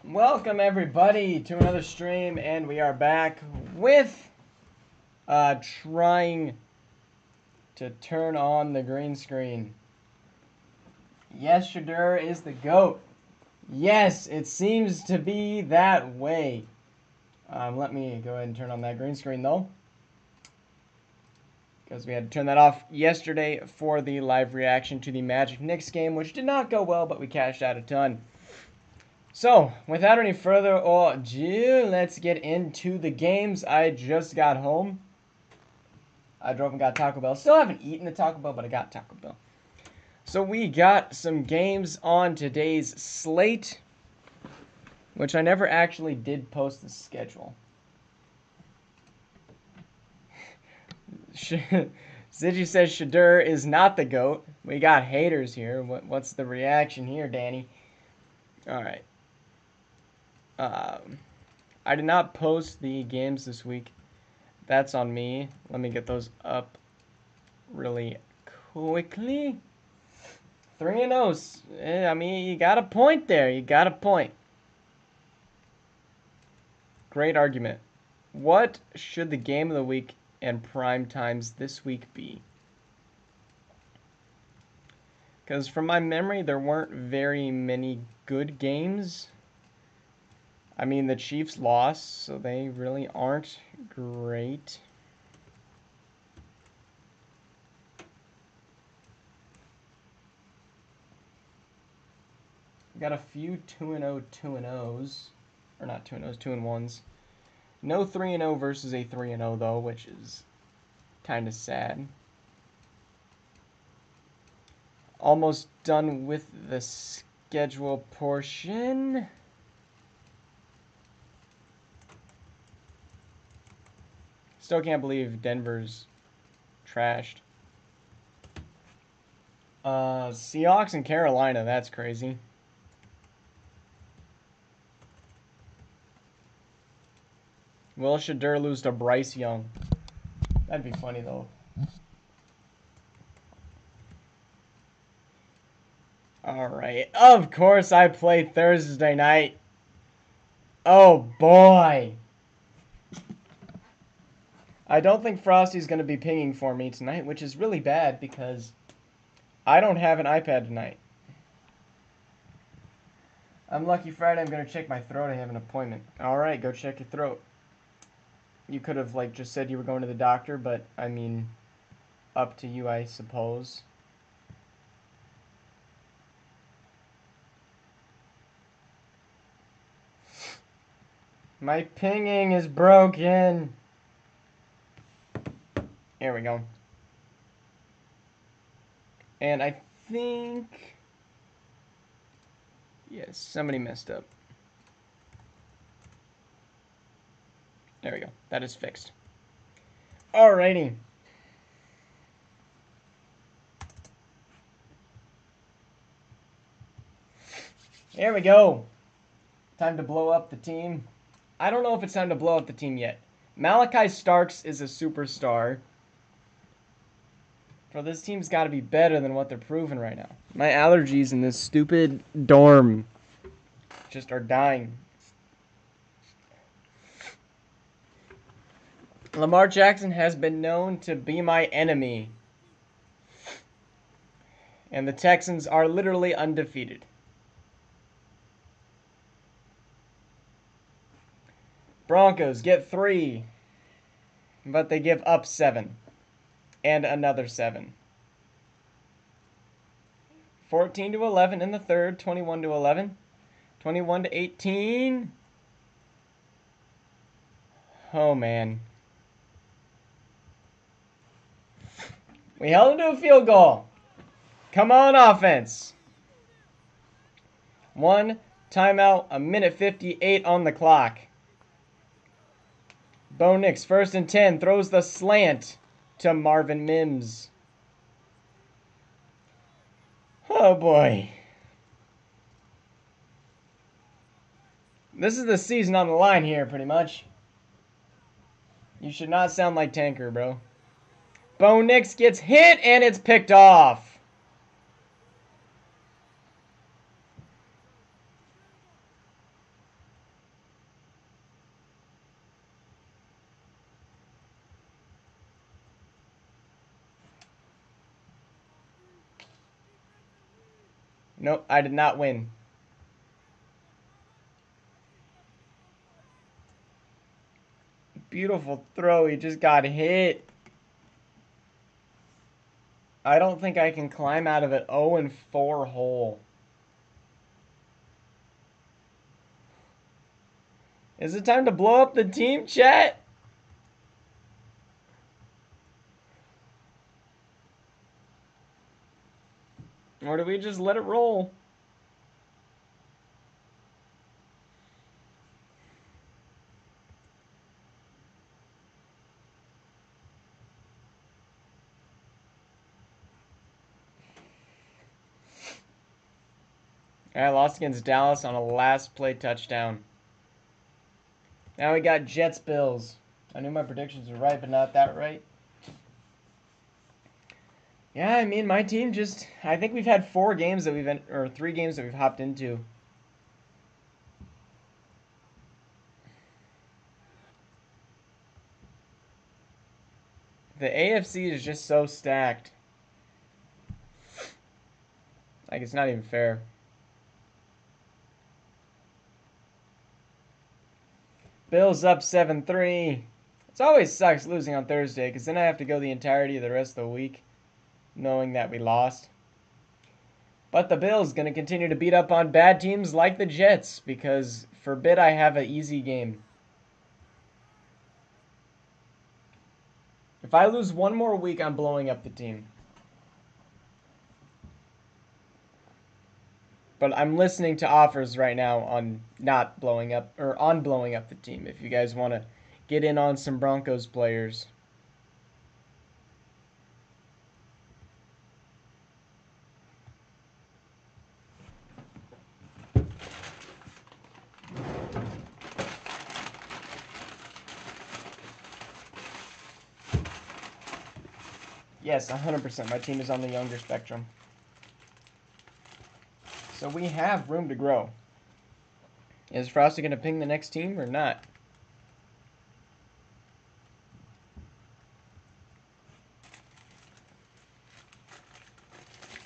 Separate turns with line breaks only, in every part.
Welcome everybody to another stream, and we are back with trying to turn on the green screen. Yes, Shadur is the GOAT. Yes, it seems to be that way. Let me go ahead and turn on that green screen though, because we had to turn that off yesterday for the live reaction to the Magic Knicks game, which did not go well, but we cashed out a ton. So, without any further ado, let's get into the games. I just got home. I drove and got Taco Bell. Still haven't eaten the Taco Bell, but I got Taco Bell. So we got some games on today's slate, which I never actually did post the schedule. Ziggy says Shadur is not the GOAT. We got haters here. What's the reaction here, Danny? All right. I did not post the games this week. That's on me. Let me get those up really quickly. 3-0. I mean, you got a point there. You got a point. Great argument. What should the game of the week and prime times this week be? Because from my memory, there weren't very many good games. I mean, the Chiefs lost, so they really aren't great. We got a few 2-0 2-0s. Or not 2-0s, 2-1s. No 3-0 versus a 3-0, though, which is kind of sad. Almost done with the schedule portion. Still can't believe Denver's trashed. Seahawks and Carolina, that's crazy. Will Shadur lose to Bryce Young? That'd be funny, though. Alright, of course I play Thursday night. Oh, boy. I don't think Frosty's going to be pinging for me tonight, which is really bad because I don't have an iPad tonight. I'm lucky Friday. I'm going to check my throat. I have an appointment. Alright, go check your throat. You could have, like, just said you were going to the doctor, but, I mean, up to you, I suppose. My pinging is broken. Here we go. And I think... yes, somebody messed up. There we go. That is fixed. Alrighty. Here we go. Time to blow up the team. I don't know if it's time to blow up the team yet. Malachi Starks is a superstar. Bro, this team's got to be better than what they're proving right now. My allergies in this stupid dorm just are dying. Lamar Jackson has been known to be my enemy. And the Texans are literally undefeated. Broncos get 3. But they give up 7. And another 7. 14-11 in the third. 21-11. 21-18. Oh, man. We held them to a field goal. Come on, offense. 1 timeout, a minute 58 on the clock. Bo Nix, 1st and 10, throws the slant to Marvin Mims. Oh, boy. This is the season on the line here, pretty much. You should not sound like Tanker, bro. Bo Nix gets hit, and it's picked off. Nope, I did not win. Beautiful throw. He just got hit. I don't think I can climb out of an 0-4 hole. Is it time to blow up the team, chat? Or do we just let it roll? I lost against Dallas on a last play touchdown. Now we got Jets Bills. I knew my predictions were right, but not that right. Yeah, I mean, my team just... I think we've had 4 games that we've... or 3 games that we've hopped into. The AFC is just so stacked. Like, it's not even fair. Bills up 7-3. It always sucks losing on Thursday, because then I have to go the entirety of the rest of the week knowing that we lost. But the Bills going to continue to beat up on bad teams like the Jets, because forbid I have an easy game. If I lose one more week, I'm blowing up the team. But I'm listening to offers right now on not blowing up, or on blowing up the team, if you guys want to get in on some Broncos players. Yes, 100%. My team is on the younger spectrum. So we have room to grow. Is Frosty going to ping the next team or not?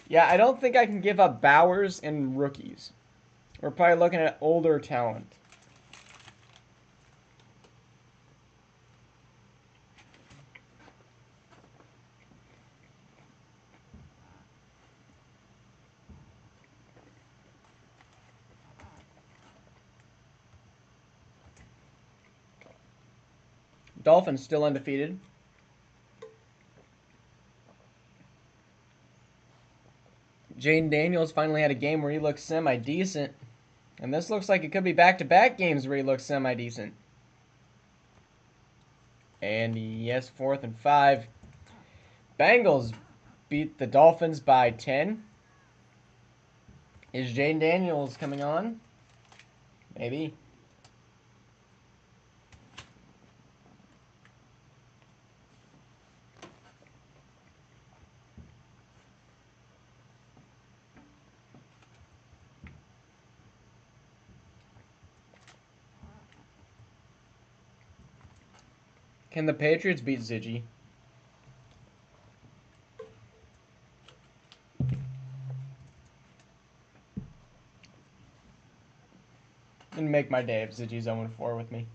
Yeah, I don't think I can give up Bowers and rookies. We're probably looking at older talent. Dolphins still undefeated. Jaden Daniels finally had a game where he looked semi-decent. And this looks like it could be back-to-back games where he looks semi-decent. And yes, 4th and 5. Bengals beat the Dolphins by 10. Is Jaden Daniels coming on? Maybe. Can the Patriots beat Ziggy? And make my day if Ziggy's 0-4 with me.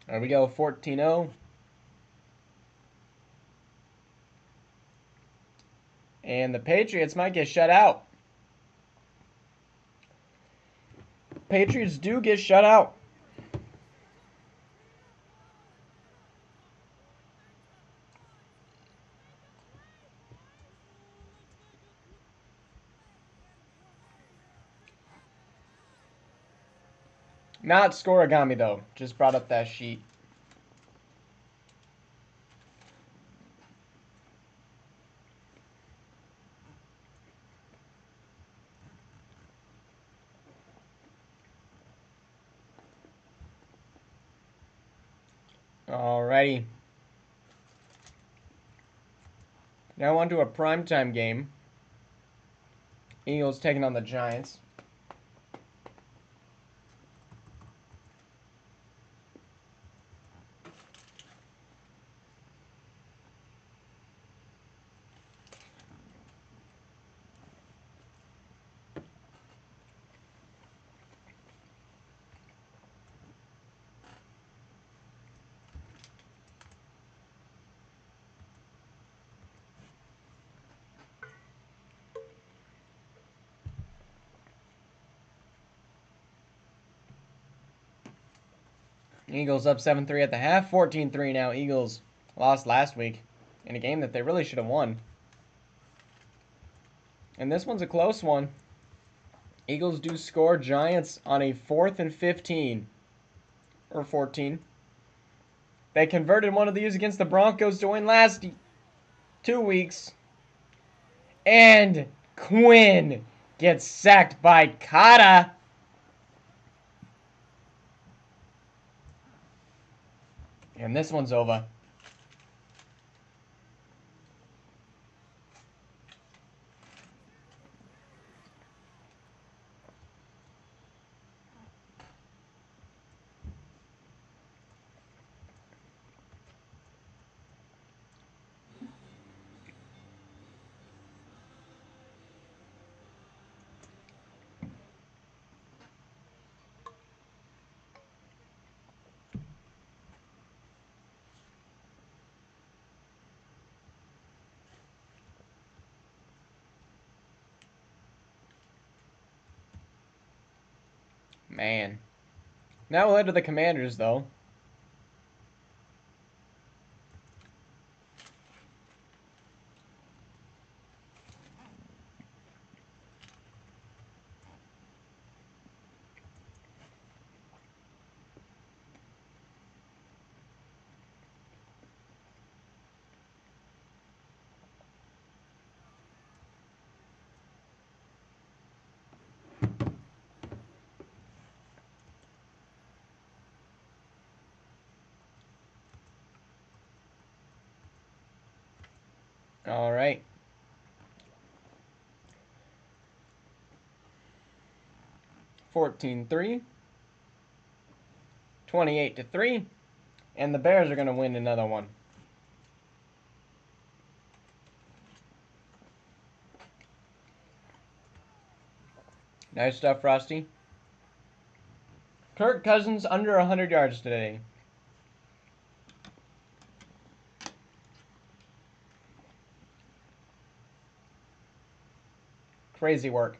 There we go, 14-0. And the Patriots might get shut out. Patriots do get shut out. Not Scorigami, though. Just brought up that sheet. Alrighty. Now on to a primetime game. Eagles taking on the Giants. Eagles up 7-3 at the half. 14-3 now. Eagles lost last week in a game that they really should have won. And this one's a close one. Eagles do score. Giants on a 4th and 15. Or 14. They converted one of these against the Broncos to win last 2 weeks. And Quinn gets sacked by Kata. And this one's over. Man. Now we'll head to the Commanders, though. All right. (14-3), 28-3, and the Bears are going to win another one. Nice stuff, Frosty. Kirk Cousins under 100 yards today. Crazy work.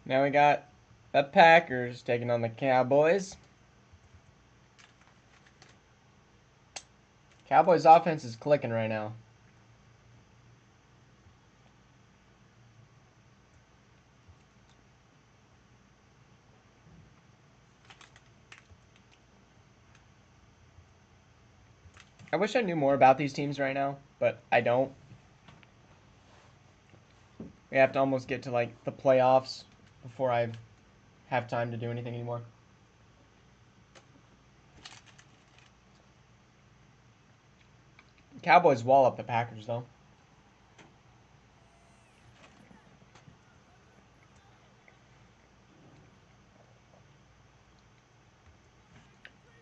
Now we got the Packers taking on the Cowboys. Cowboys offense is clicking right now. I wish I knew more about these teams right now, but I don't. We have to almost get to like the playoffs before I have time to do anything anymore. Cowboys wall up the Packers, though.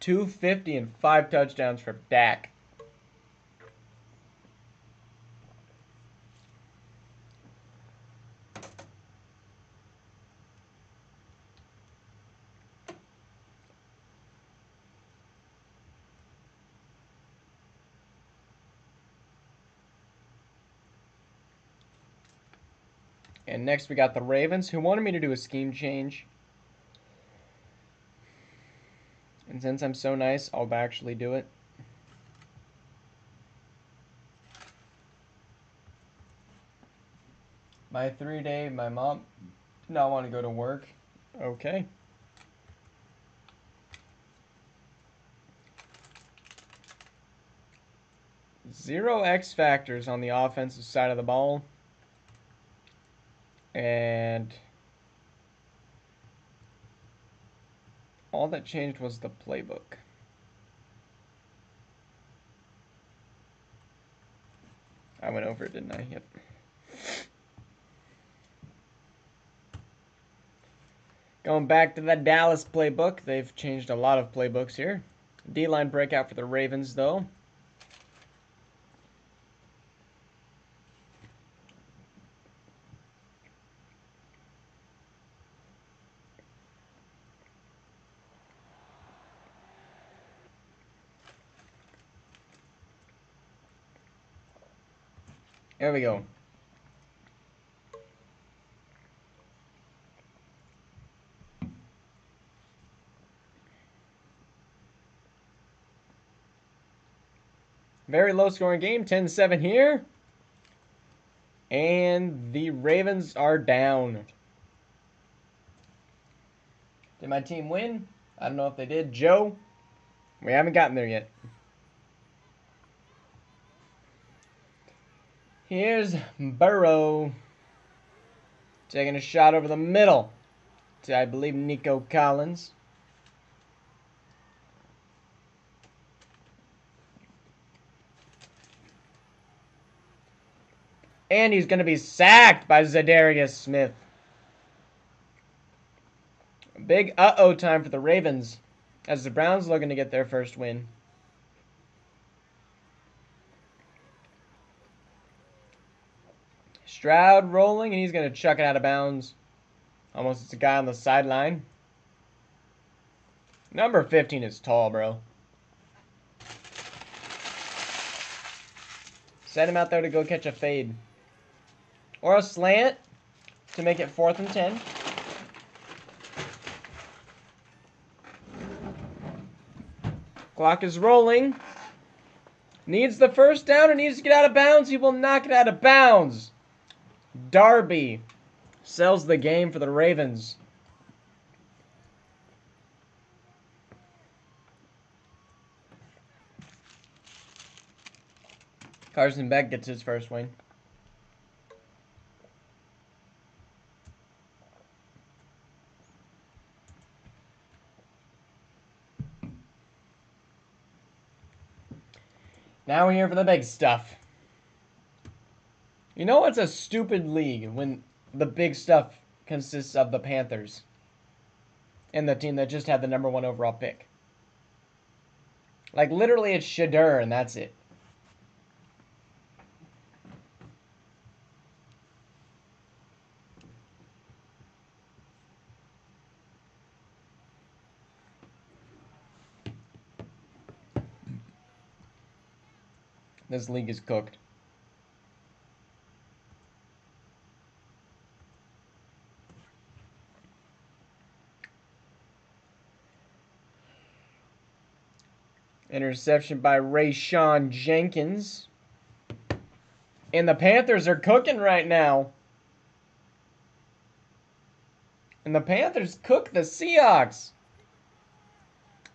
.250 and 5 touchdowns for Dak. And next we got the Ravens, who wanted me to do a scheme change. And since I'm so nice, I'll actually do it. My 3-day, my mom did not want to go to work. Okay. Zero X factors on the offensive side of the ball. And all that changed was the playbook. I went over it, didn't I? Yep. Going back to the Dallas playbook. They've changed a lot of playbooks here. D-line breakout for the Ravens, though. There we go. Very low scoring game, 10-7 here. And the Ravens are down. Did my team win? I don't know if they did. Joe, we haven't gotten there yet. Here's Burrow. Taking a shot over the middle to, I believe, Nico Collins. And he's going to be sacked by Zadarius Smith. Big uh-oh time for the Ravens as the Browns looking to get their first win. Stroud rolling, and he's going to chuck it out of bounds. Almost it's a guy on the sideline. Number 15 is tall, bro. Send him out there to go catch a fade. Or a slant to make it 4th and 10. Clock is rolling. Needs the first down and needs to get out of bounds. He will not get out of bounds. Darby sells the game for the Ravens. Carson Beck gets his first win. Now we're here for the big stuff. You know what's a stupid league when the big stuff consists of the Panthers and the team that just had the #1 overall pick? Like, literally, it's Shadur, and that's it. This league is cooked. Interception by Rayshawn Jenkins. And the Panthers are cooking right now. And the Panthers cook the Seahawks.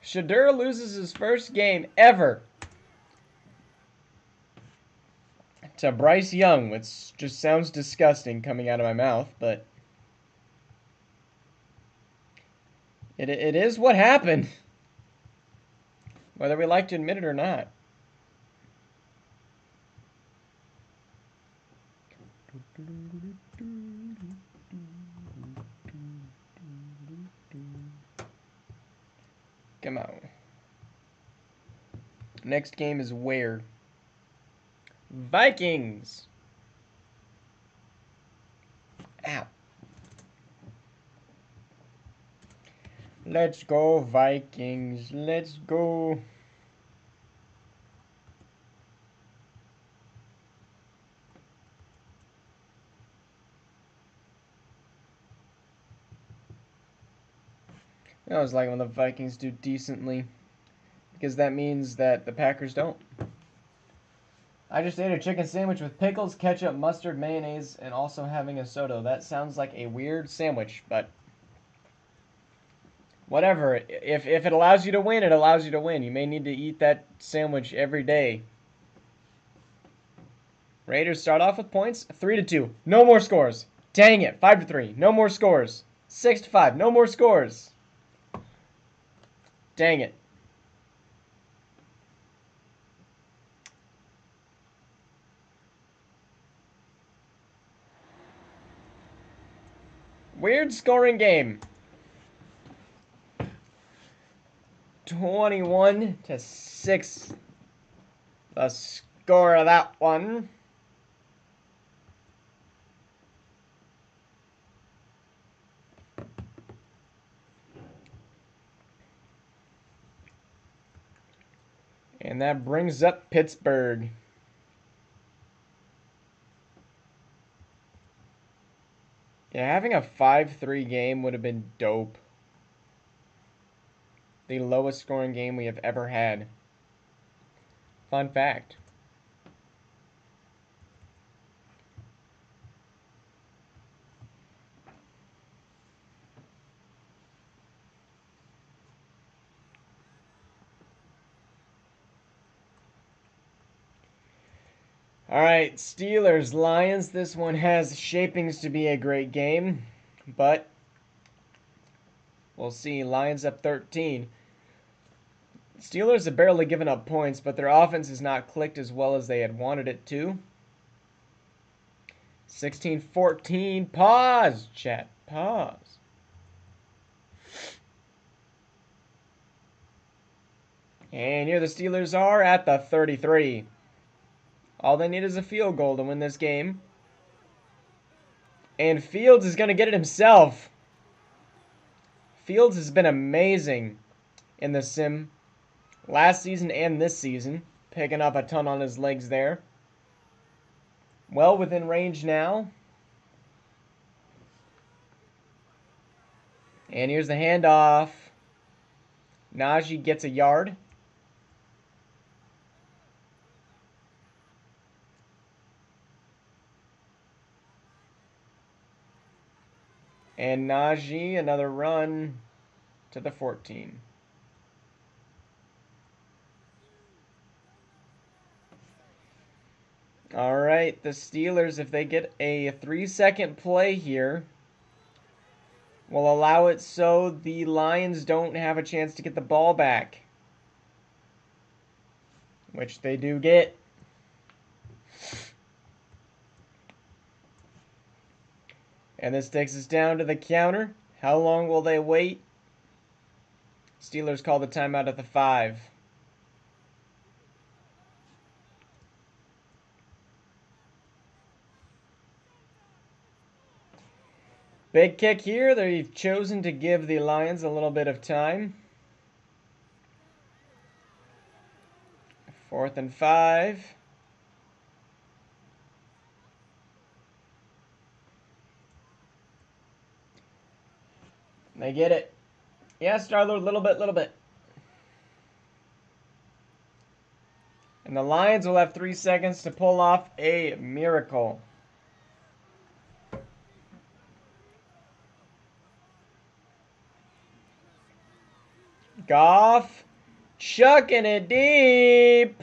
Shadur loses his first game ever to Bryce Young, which just sounds disgusting coming out of my mouth, but it is what happened, whether we like to admit it or not. Come on. Next game is where? Vikings. Ow. Let's go, Vikings. Let's go. I always like when the Vikings do decently, because that means that the Packers don't. I just ate a chicken sandwich with pickles, ketchup, mustard, mayonnaise, and also having a soda. That sounds like a weird sandwich, but whatever. If it allows you to win, it allows you to win. You may need to eat that sandwich every day. Raiders start off with points, 3-2. No more scores. Dang it, 5-3. No more scores. 6-5. No more scores. Dang it. Weird scoring game. 21-6. The score of that one. And that brings up Pittsburgh. Yeah, having a 5-3 game would have been dope. The lowest scoring game we have ever had. Fun fact. All right, Steelers, Lions. This one has shapings to be a great game, but we'll see. Lions up 13. Steelers have barely given up points, but their offense has not clicked as well as they had wanted it to. 16-14. Pause, chat. Pause. And here the Steelers are at the 33. All they need is a field goal to win this game. And Fields is going to get it himself. Fields has been amazing in the sim last season and this season. Picking up a ton on his legs there. Well within range now. And here's the handoff. Najee gets a yard. And Najee, another run to the 14. All right, the Steelers, if they get a 3-second play here, will allow it so the Lions don't have a chance to get the ball back, which they do get. And this takes us down to the counter. How long will they wait? Steelers call the timeout at the 5. Big kick here. They've chosen to give the Lions a little bit of time. 4th and 5. They get it. Yeah, Star-Lord, little bit. And the Lions will have 3 seconds to pull off a miracle. Goff chucking it deep.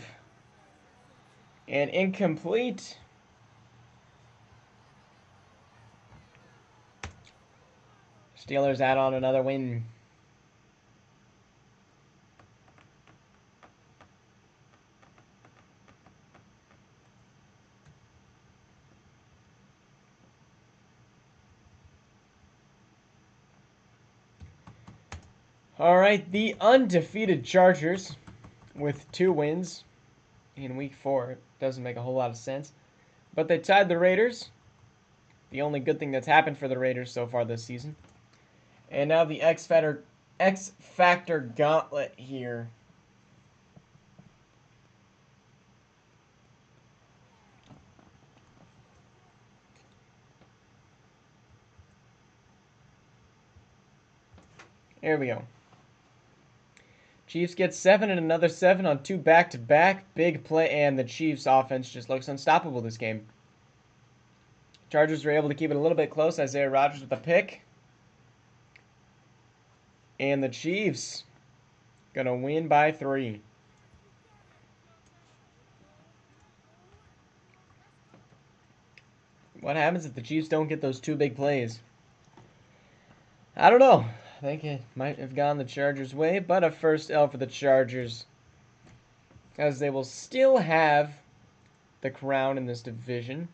And incomplete. Steelers add on another win. All right, the undefeated Chargers with 2 wins in week 4. It doesn't make a whole lot of sense. But they tied the Raiders. The only good thing that's happened for the Raiders so far this season. And now the X Factor gauntlet here. Here we go. Chiefs get 7 and another 7 on 2 back-to-back. Big play, and the Chiefs offense just looks unstoppable this game. Chargers were able to keep it a little bit close. Isaiah Rodgers with a pick. And the Chiefs gonna win by 3. What happens if the Chiefs don't get those 2 big plays? I don't know. I think it might have gone the Chargers' way, but a first L for the Chargers, as they will still have the crown in this division,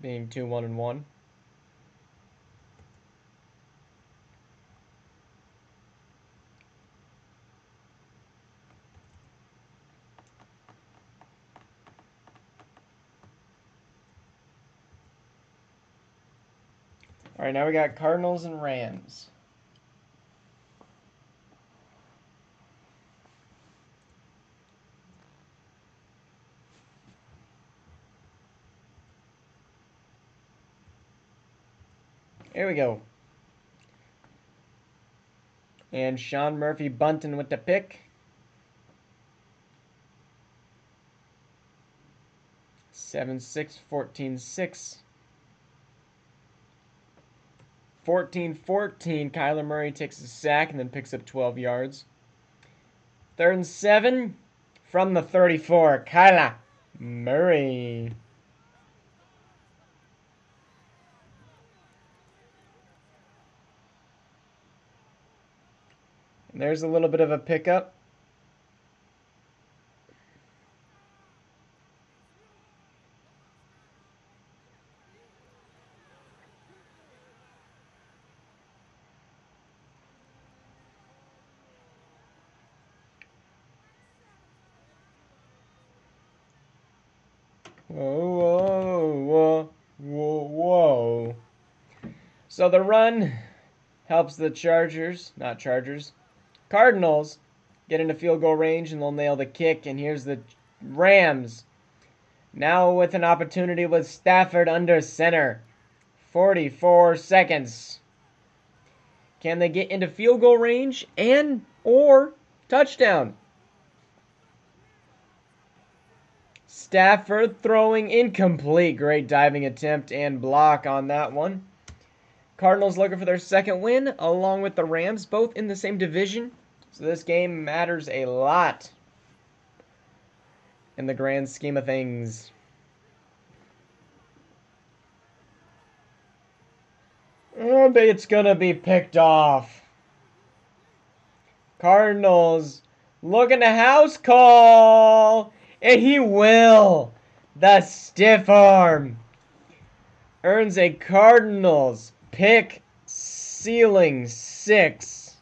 being 2-1-1. All right, now we got Cardinals and Rams. Here we go. And Sean Murphy bunting with the pick. 7-6, 14-6. 14-14. Kyler Murray takes a sack and then picks up 12 yards. 3rd and 7 from the 34. Kyler Murray. And there's a little bit of a pickup. Whoa. So the run helps the Cardinals get into field goal range, and they'll nail the kick. And here's the Rams. Now with an opportunity with Stafford under center. 44 seconds. Can they get into field goal range or touchdown? Stafford throwing incomplete. Great diving attempt and block on that one. Cardinals looking for their second win, along with the Rams, both in the same division. So this game matters a lot in the grand scheme of things. And it's going to be picked off. Cardinals looking to house call. And he will. The stiff arm earns a Cardinals pick ceiling 6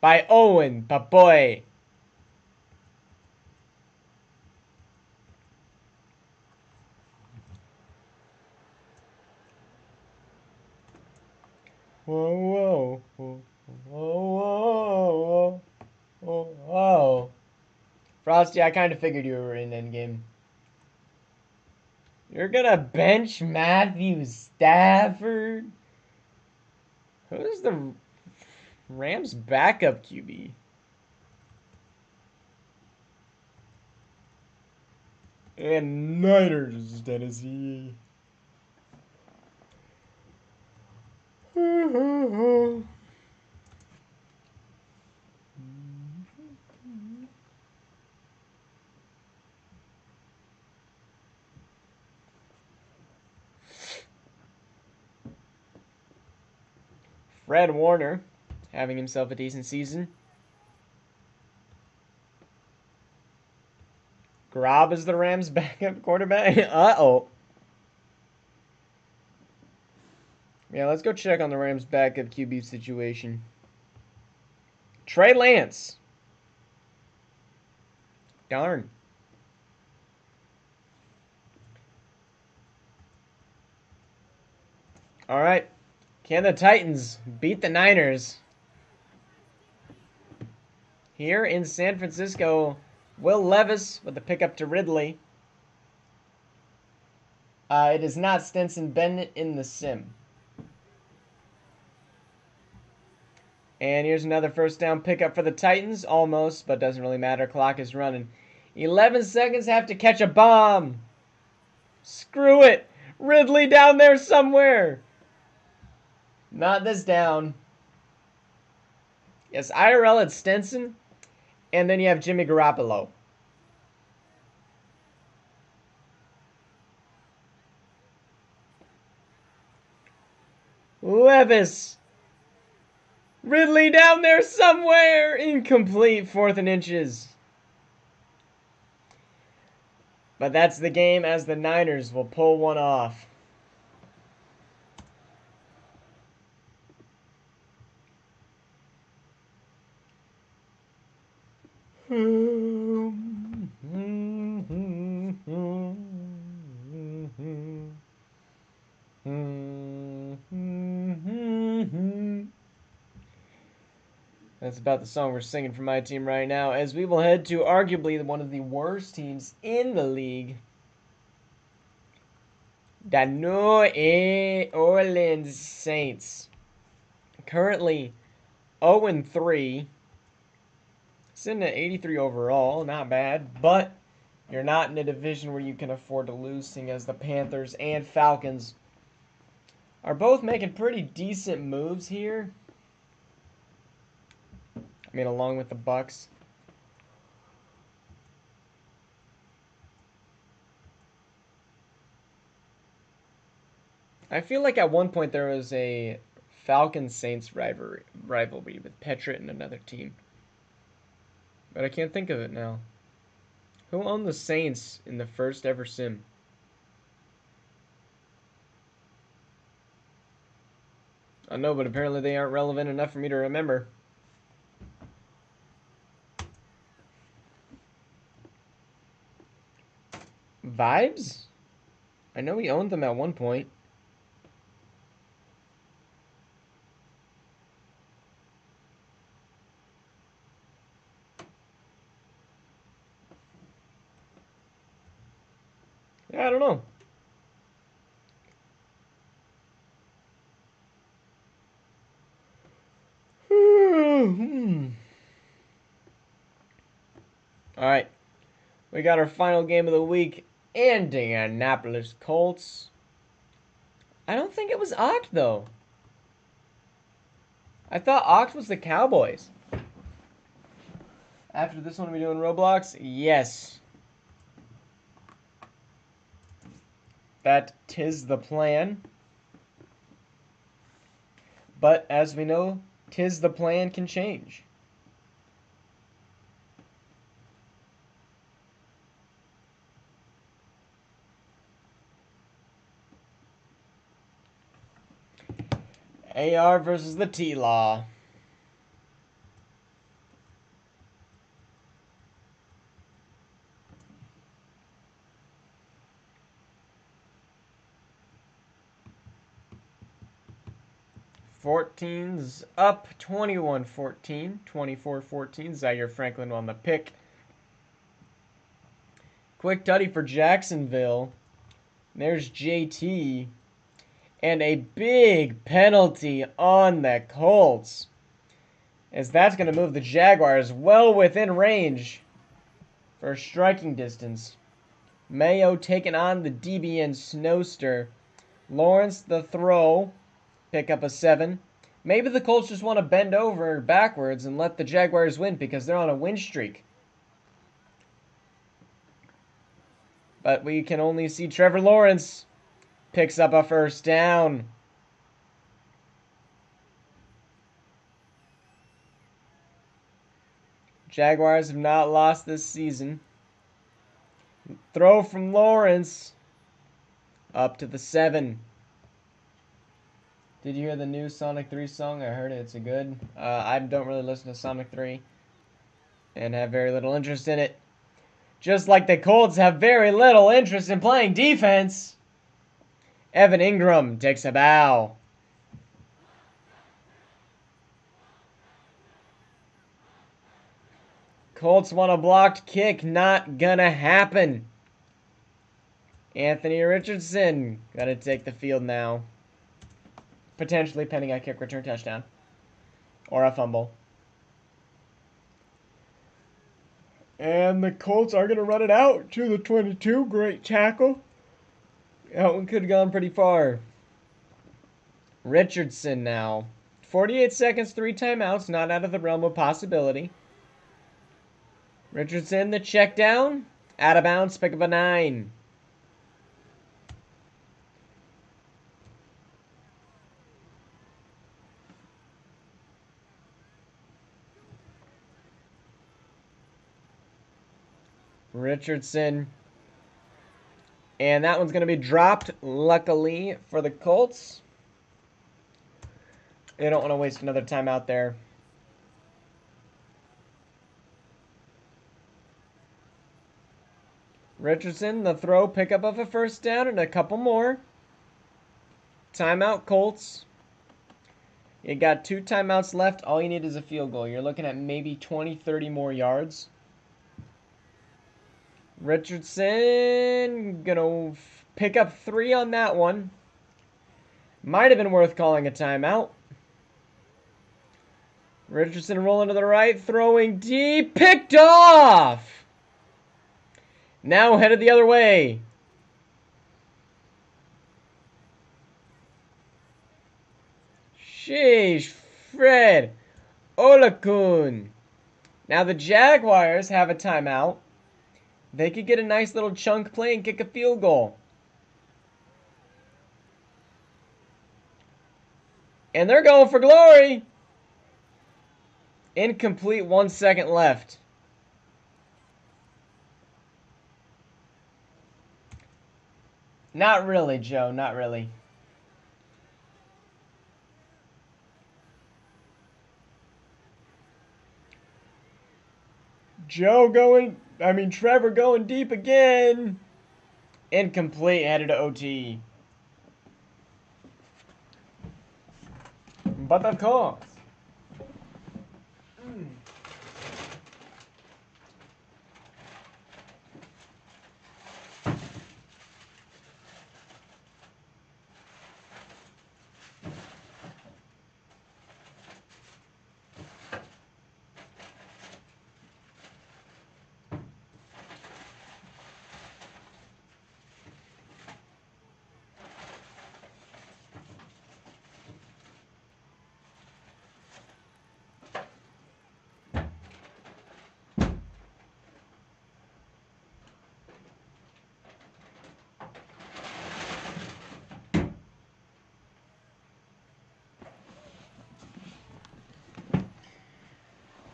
by Owen Papoy. Whoa. Frosty, I kind of figured you were in endgame. You're gonna bench Matthew Stafford? Who's the Rams' backup QB? And Niners, Tennessee. Fred Warner having himself a decent season. Grob is the Rams' backup quarterback. Uh-oh. Yeah, let's go check on the Rams' backup QB situation. Trey Lance. Darn. All right. Can the Titans beat the Niners? Here in San Francisco, Will Levis with the pickup to Ridley. It is not Stetson Bennett in the sim. And here's another first down pickup for the Titans. Almost, but doesn't really matter. Clock is running. 11 seconds, have to catch a bomb. Screw it. Ridley down there somewhere. Not this down. Yes, IRL at Stenson. And then you have Jimmy Garoppolo. Levis. Ridley down there somewhere. Incomplete. 4th and inches. But that's the game, as the Niners will pull one off. That's about the song we're singing for my team right now, as we will head to arguably one of the worst teams in the league. The New Orleans Saints. Currently 0-3. Sitting at 83 overall. Not bad. But you're not in a division where you can afford to lose, seeing as the Panthers and Falcons are both making pretty decent moves here. I mean, along with the Bucks. I feel like at one point there was a Falcons-Saints rivalry with Petrit and another team. But I can't think of it now. Who owned the Saints in the first ever sim? I know, but apparently they aren't relevant enough for me to remember. Vibes? I know we owned them at one point. Yeah, I don't know. Alright. We got our final game of the week. Indianapolis Colts. I don't think it was Oct, though. I thought Oct was the Cowboys. After this one, are we doing Roblox? Yes. That 'tis the plan. But as we know, 'tis the plan can change. AR versus the T-Law. Fourteen's up, 21-14, 24-14. Zaire Franklin on the pick. Quick tutty for Jacksonville. There's JT. And a big penalty on the Colts, as that's going to move the Jaguars well within range for striking distance. Mayo taking on the DBN Snowster. Lawrence the throw. Pick up a 7. Maybe the Colts just want to bend over backwards and let the Jaguars win because they're on a win streak. But we can only see Trevor Lawrence picks up a first down. Jaguars have not lost this season. Throw from Lawrence. Up to the 7. Did you hear the new Sonic 3 song? I heard it. It's a good. I don't really listen to Sonic 3 and have very little interest in it. Just like the Colts have very little interest in playing defense. Evan Ingram takes a bow. Colts want a blocked kick. Not gonna happen. Anthony Richardson gotta take the field now. Potentially pending a kick return touchdown. Or a fumble. And the Colts are going to run it out to the 22. Great tackle. That one could have gone pretty far. Richardson now. 48 seconds, 3 timeouts. Not out of the realm of possibility. Richardson, the check down. Out of bounds, pick up a 9. Richardson. And that one's going to be dropped, luckily, for the Colts. They don't want to waste another timeout there. Richardson, the throw, pickup of a first down, and a couple more. Timeout, Colts. You got 2 timeouts left. All you need is a field goal. You're looking at maybe 20, 30 more yards. Richardson gonna pick up 3 on that one. Might have been worth calling a timeout. Richardson rolling to the right, throwing deep, picked off! Now headed the other way. Sheesh, Fred Olakun. Now the Jaguars have a timeout. They could get a nice little chunk play and kick a field goal. And they're going for glory. Incomplete, 1 second left. Not really, Joe, not really. Trevor going deep again. Incomplete, headed to OT. But of course.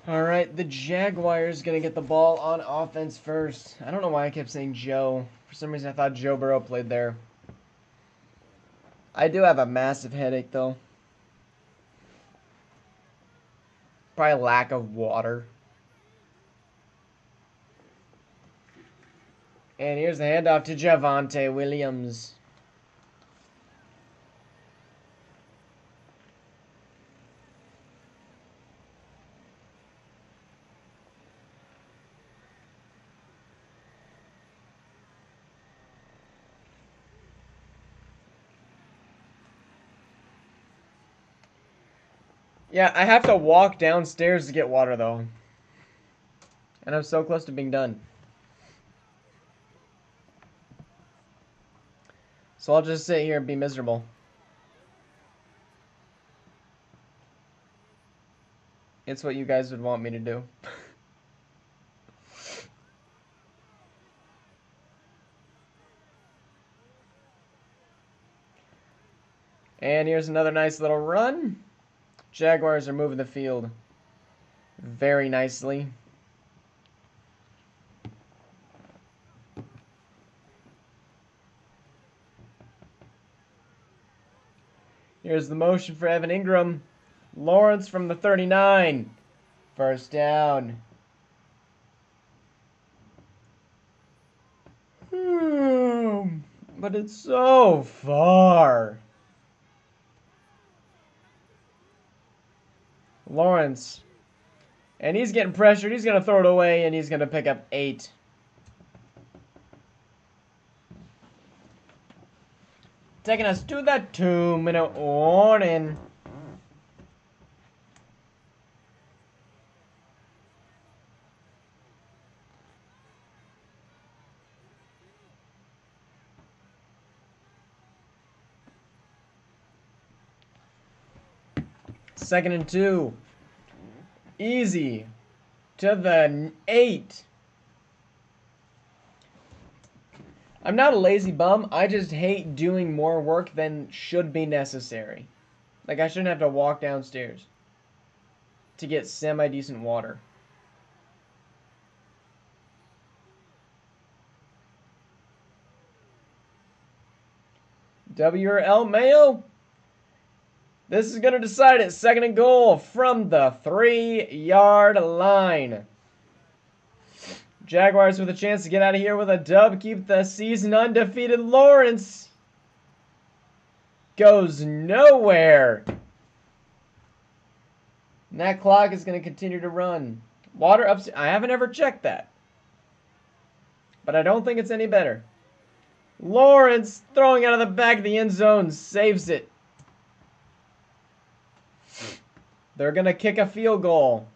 All right, the Jaguars going to get the ball on offense first. I don't know why I kept saying Joe. For some reason, I thought Joe Burrow played there. I do have a massive headache, though. Probably lack of water. And here's the handoff to Javonte Williams. Yeah, I have to walk downstairs to get water, though. And I'm so close to being done. So I'll just sit here and be miserable. It's what you guys would want me to do. And here's another nice little run. Jaguars are moving the field very nicely. Here's the motion for Evan Ingram. Lawrence from the 39. First down. But it's so far. Lawrence. And he's getting pressured. He's going to throw it away, and he's going to pick up 8. Taking us to the 2-minute warning. Second and 2. Easy. To the 8. I'm not a lazy bum. I just hate doing more work than should be necessary. Like, I shouldn't have to walk downstairs to get semi-decent water. W or L, Mayo? This is going to decide it. Second and goal from the 3-yard line. Jaguars with a chance to get out of here with a dub. Keep the season undefeated. Lawrence goes nowhere. And that clock is going to continue to run. Water upstairs. I haven't ever checked that. But I don't think it's any better. Lawrence throwing out of the back of the end zone. Saves it. They're going to kick a field goal.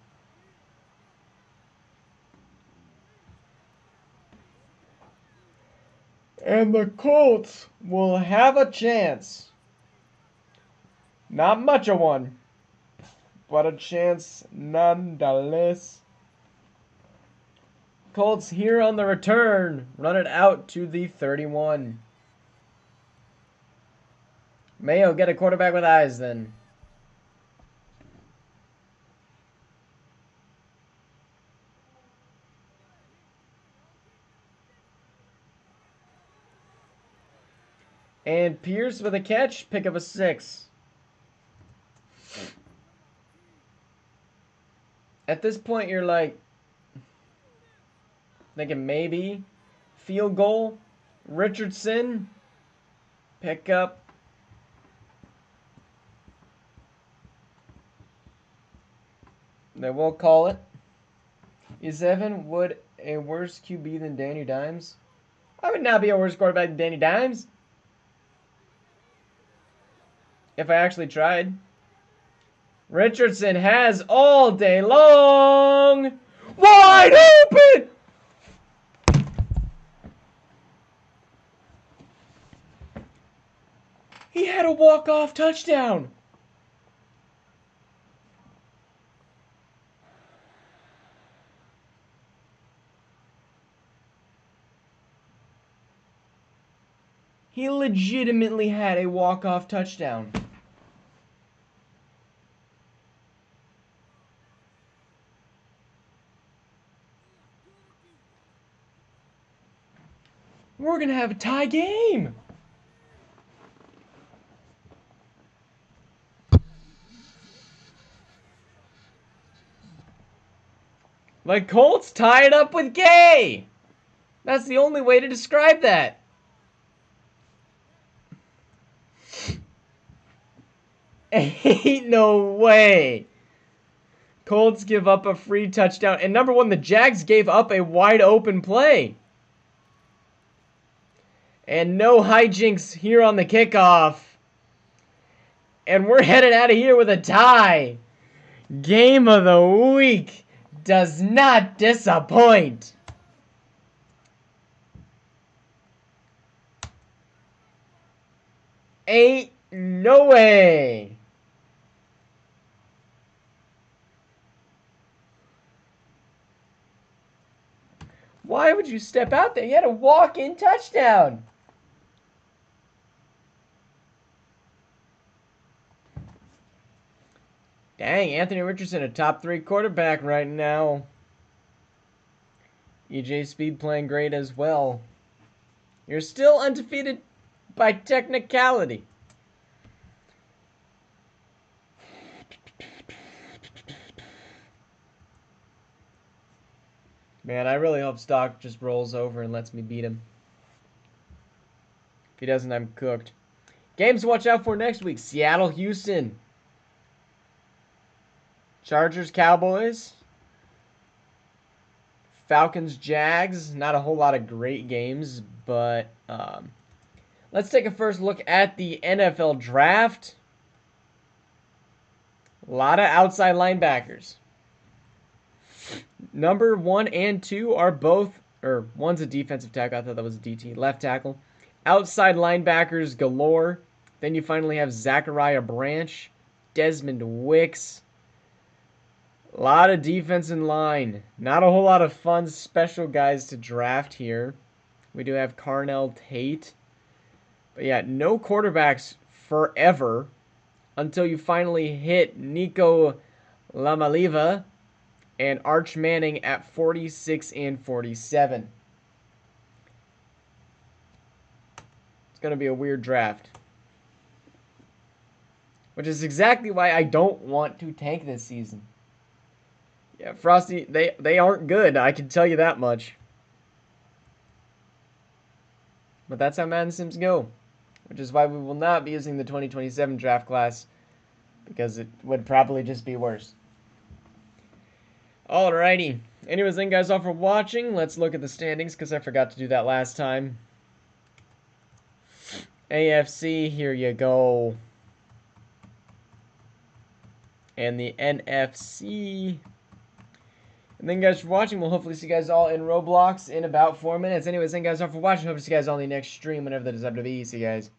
And the Colts will have a chance. Not much of one, but a chance nonetheless. Colts here on the return. Run it out to the 31. Mayo, get a quarterback with eyes then. And Pierce with a catch, pick up a 6. At this point, you're like thinking maybe field goal. Richardson, pick up. They will call it. Is Evan Wood a worse QB than Danny Dimes? I would not be a worse quarterback than Danny Dimes. If I actually tried. Richardson has all day long. Wide open! He had a walk-off touchdown. He legitimately had a walk-off touchdown. We're going to have a tie game. The Colts tied up with Gay. That's the only way to describe that. Ain't no way. Colts give up a free touchdown. And number one, the Jags gave up a wide open play. And no hijinks here on the kickoff. And we're headed out of here with a tie. Game of the week does not disappoint. Ain't no way. Why would you step out there? You had a walk-in touchdown. Dang, Anthony Richardson, a top 3 quarterback right now. EJ Speed playing great as well. You're still undefeated by technicality. Man, I really hope Stock just rolls over and lets me beat him. If he doesn't, I'm cooked. Games to watch out for next week. Seattle, Houston. Chargers, Cowboys. Falcons, Jags. Not a whole lot of great games, but let's take a first look at the NFL draft. A lot of outside linebackers. Number 1 and 2 are both, or one's a defensive tackle. I thought that was a DT. Left tackle. Outside linebackers galore. Then you finally have Zachariah Branch, Desmond Wicks. A lot of defense in line. Not a whole lot of fun special guys to draft here. We do have Carnell Tate. But yeah, no quarterbacks forever until you finally hit Nico Lamaliva and Arch Manning at 46 and 47. It's going to be a weird draft. Which is exactly why I don't want to tank this season. Yeah, Frosty, they aren't good. I can tell you that much. But that's how Madden Sims go. Which is why we will not be using the 2027 draft class. Because it would probably just be worse. Alrighty. Anyways, thank you guys all for watching. Let's look at the standings because I forgot to do that last time. AFC, here you go. And the NFC. And then, guys, for watching. We'll hopefully see you guys all in Roblox in about 4 minutes. Anyways, thank you guys all for watching. Hope to see you guys all in the next stream whenever that is up to be. See you guys.